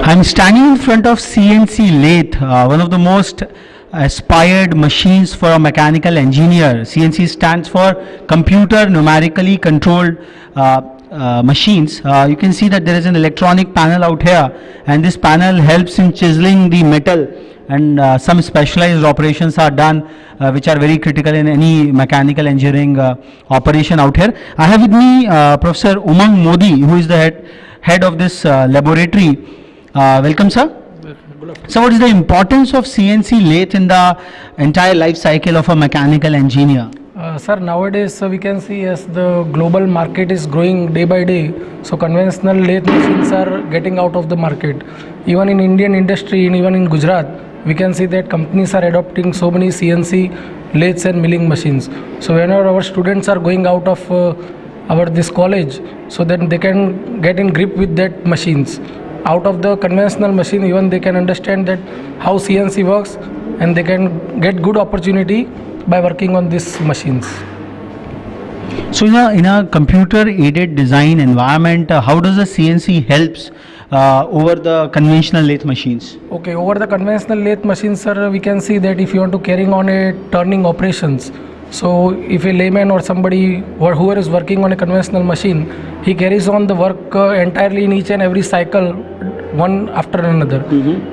I'm standing in front of CNC lathe, one of the most aspired machines for a mechanical engineer. CNC stands for computer numerically controlled machines. You can see that there is an electronic panel out here, and this panel helps in chiseling the metal, and some specialized operations are done which are very critical in any mechanical engineering operation out here. I have with me Professor Umang Modi, who is the head of this laboratory. Welcome, sir. So what is the importance of CNC lathe in the entire life cycle of a mechanical engineer? Sir, nowadays we can see as the global market is growing day by day, so conventional lathe machines are getting out of the market. Even in Indian industry and even in Gujarat, we can see that companies are adopting so many CNC lathes and milling machines. So whenever our students are going out of this college, so then they can get in grip with that machines. Out of the conventional machine, even they can understand that how CNC works, and they can get good opportunity by working on these machines. So in a computer aided design environment, how does the CNC helps over the conventional lathe machines? Okay, over the conventional lathe machines, sir, we can see that if you want to carry on a turning operations, so if a layman or somebody or whoever is working on a conventional machine, he carries on the work entirely in each and every cycle, one after another.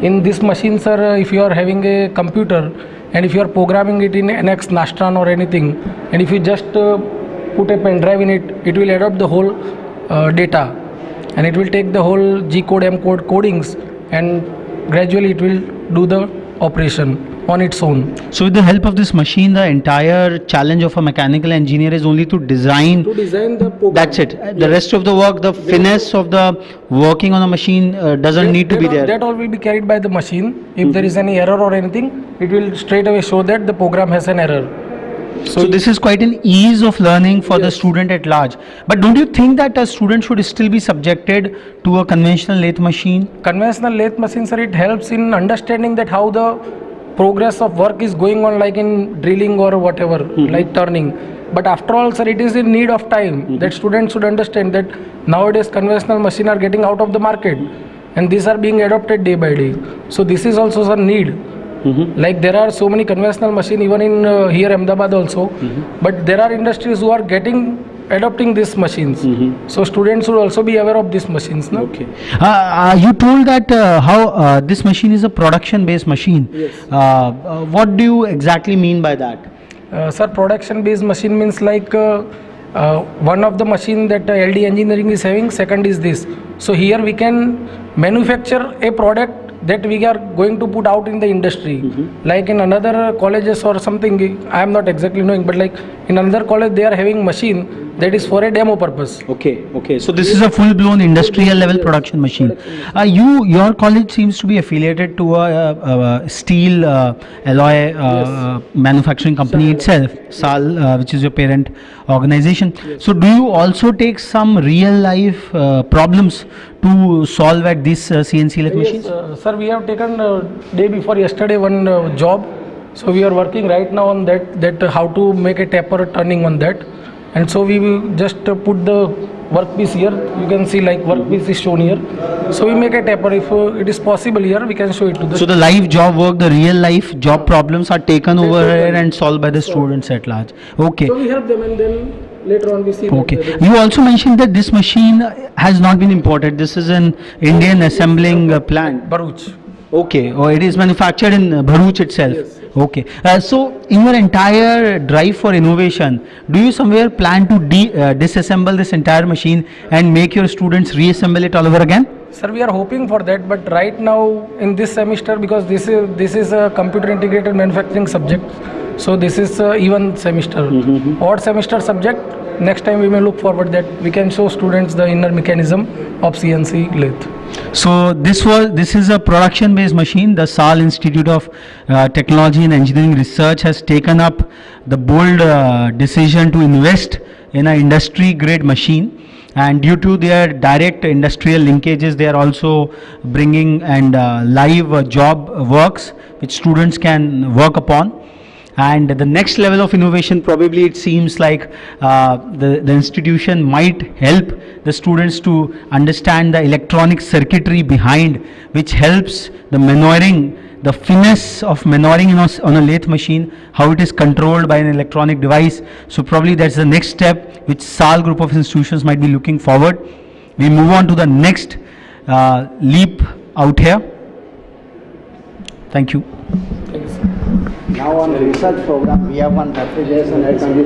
In this machine, sir, if you are having a computer and if you are programming it in NX, Nastran or anything, and if you just put a pen drive in it, it will adopt the whole data, and it will take the whole G code, M code codings, and gradually it will do the operation on its own. So with the help of this machine, the entire challenge of a mechanical engineer is only to design the program. That's it. The rest of the work, the finesse of the working on a machine doesn't need to be there. That all will be carried by the machine. If there is any error or anything, it will straight away show that the program has an error. So this is quite an ease of learning for the student at large. But don't you think that a student should still be subjected to a conventional lathe machine? Conventional lathe machine, sir, it helps in understanding that how the progress of work is going on, like in drilling or whatever, like turning. But after all, sir, it is in need of time that students should understand that nowadays conventional machines are getting out of the market, and these are being adopted day by day. So this is also a need. Like there are so many conventional machines even in here Ahmedabad also, but there are industries who are adopting these machines. So students should also be aware of these machines. No? Okay. You told that how this machine is a production-based machine. Yes. What do you exactly mean by that? Sir, production-based machine means like one of the machine that LD Engineering is having. Second is this. So here we can manufacture a product that we are going to put out in the industry. Like in another colleges or something, I am not exactly knowing, but like in another college they are having machine that is for a demo purpose. Okay. So this is a full-blown industrial level production machine. Your college seems to be affiliated to a steel alloy manufacturing company itself, SAL, which is your parent organization. So do you also take some real-life problems to solve at these CNC lathe machines? Sir, we have taken day before yesterday one job. So we are working right now on that how to make a taper turning on that. And so we will just put the workpiece here. You can see like workpiece is shown here. So we make a taper. If it is possible here, we can show it to the. So the live job work, the real life job problems are taken over here and solved by the students at large. Okay. So we help them, and then later on we see. Okay. You also mentioned that this machine has not been imported. This is an Indian assembling plant. Bharuch. Okay. Oh, it is manufactured in Bharuch itself. Yes. Okay. So in your entire drive for innovation, do you somewhere plan to disassemble this entire machine and make your students reassemble it all over again? Sir, we are hoping for that, but right now in this semester, because this is a computer integrated manufacturing subject, so this is even semester. Odd semester subject. Next time we may look forward that we can show students the inner mechanism of CNC lathe. So this is a production-based machine. The SAL Institute of Technology and Engineering Research has taken up the bold decision to invest in an industry-grade machine. And due to their direct industrial linkages, they are also bringing and live job works which students can work upon. And the next level of innovation, probably it seems like the institution might help the students to understand the electronic circuitry behind, which helps the manuring, the finesse of manuring on a lathe machine, how it is controlled by an electronic device. So probably that's the next step which SAL group of institutions might be looking forward. We move on to the next leap out here. Thank you. Now on the research program, we have one refrigeration air conditioning.